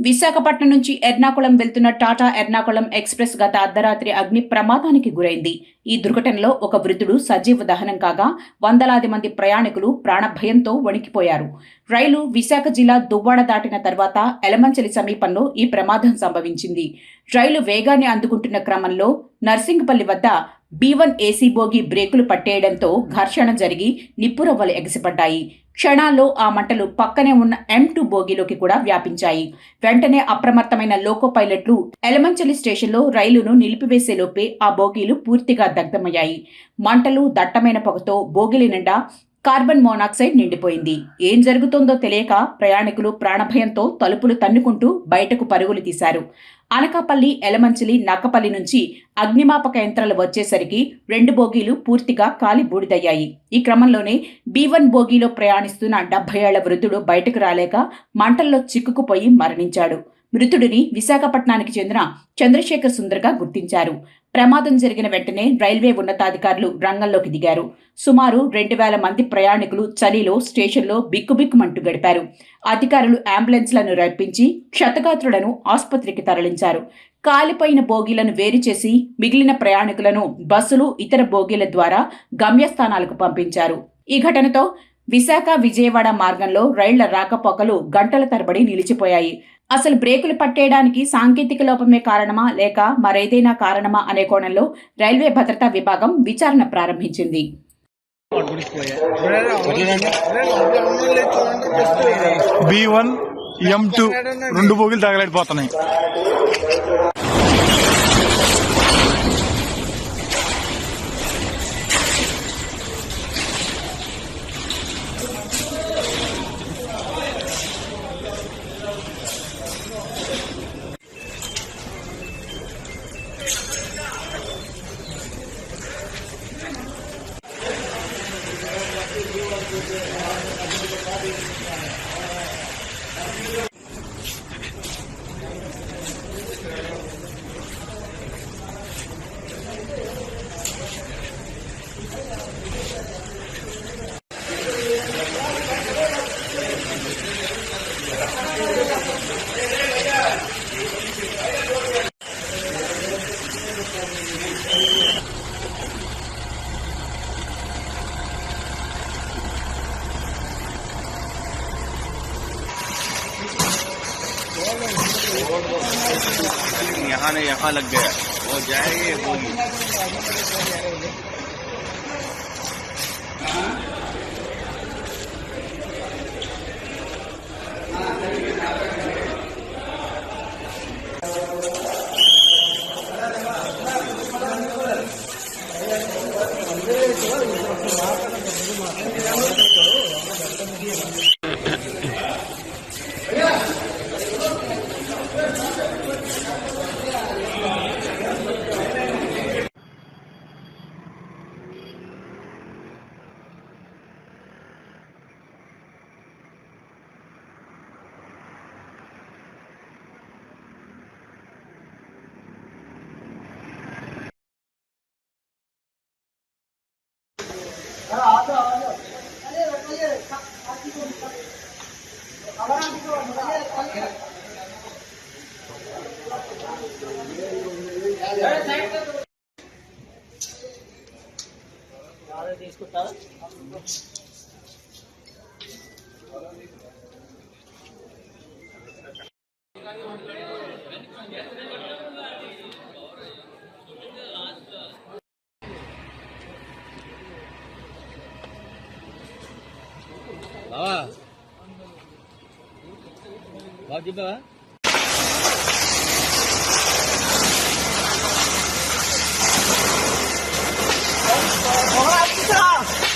విశాఖపట్నం నుంచి ఎర్నాకుళం వెళ్తున్న టాటా ఎర్నాకుళం ఎక్స్ప్రెస్ గత అర్ధరాత్రి అగ్ని ప్రమాదానికి గురైంది. ఈ దుర్ఘటనలో ఒక వృద్ధుడు సజీవ దహనం కాగా వందలాది మంది ప్రయాణికులు ప్రాణభయంతో వణికిపోయారు. రైలు విశాఖ జిల్లా దువ్వాడ దాటిన తర్వాత ఎలమంచలి సమీపంలో ఈ ప్రమాదం సంభవించింది. రైలు వేగాన్ని అందుకుంటున్న క్రమంలో నర్సింగ్పల్లి వద్ద B1 ఏసీ బోగి బ్రేకులు పట్టేయడంతో ఘర్షణ జరిగి నిప్పురవ్వలు ఎగసిపడ్డాయి. క్షణాల్లో ఆ మంటలు పక్కనే ఉన్న M2 బోగిలోకి కూడా వ్యాపించాయి. వెంటనే అప్రమత్తమైన లోకో పైలట్లు ఎలమంచలి స్టేషన్లో రైలును నిలిపివేసేలోపే ఆ బోగీలు పూర్తిగా దగ్ధమయ్యాయి. మంటలు, దట్టమైన పొగతో బోగిలి నిండా కార్బన్ మోనాక్సైడ్ నిండిపోయింది. ఏం జరుగుతోందో తెలియక ప్రయాణికులు ప్రాణభయంతో తలుపులు తన్నుకుంటూ బయటకు పరుగులు తీశారు. అనకాపల్లి, ఎలమంచిలి, నక్కపల్లి నుంచి అగ్నిమాపక యంత్రాలు వచ్చేసరికి 2 బోగీలు పూర్తిగా కాలి బూడిదయ్యాయి. ఈ క్రమంలోనే B1 బోగీలో ప్రయాణిస్తున్న 70 ఏళ్ల వృద్ధుడు బయటకు రాలేక మంటల్లో చిక్కుకుపోయి మరణించాడు. మృతుడిని విశాఖపట్నానికి చెందిన చంద్రశేఖర్ సుందర్గా గుర్తించారు. ప్రమాదం జరిగిన వెంటనే రైల్వే ఉన్నతాధికారులు రంగంలోకి దిగారు. సుమారు 2000 మంది ప్రయాణికులు చలిలో స్టేషన్లో బిక్కుబిక్కుమంటూ గడిపారు. అధికారులు అంబులెన్స్లను రప్పించి క్షతగాత్రులను ఆసుపత్రికి తరలించారు. కాలిపోయిన బోగీలను వేరు చేసి మిగిలిన ప్రయాణికులను బస్సులు, ఇతర బోగీల ద్వారా గమ్యస్థానాలకు పంపించారు. ఈ ఘటనతో విశాఖ, విజయవాడ మార్గంలో రైళ్ల రాకపోకలు గంటల తరబడి నిలిచిపోయాయి. అసలు బ్రేకులు పట్టేయడానికి సాంకేతిక లోపమే కారణమా లేక మరేదైనా కారణమా అనే కోణంలో రైల్వే భద్రతా విభాగం విచారణ ప్రారంభించింది. B1, M2 2 బోగీలు తగలడిపోతున్నాయి. यहाँ ने यहाँ लग गया, वो जाएगी बोगी।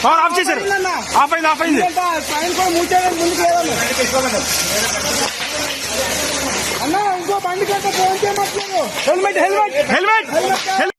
ఆఫ్ చేశారు. ఆఫ్ అయింది. అన్న ఇంకో బండి కంటే ఫోన్ చేయమట్లేదు. హెల్మెట్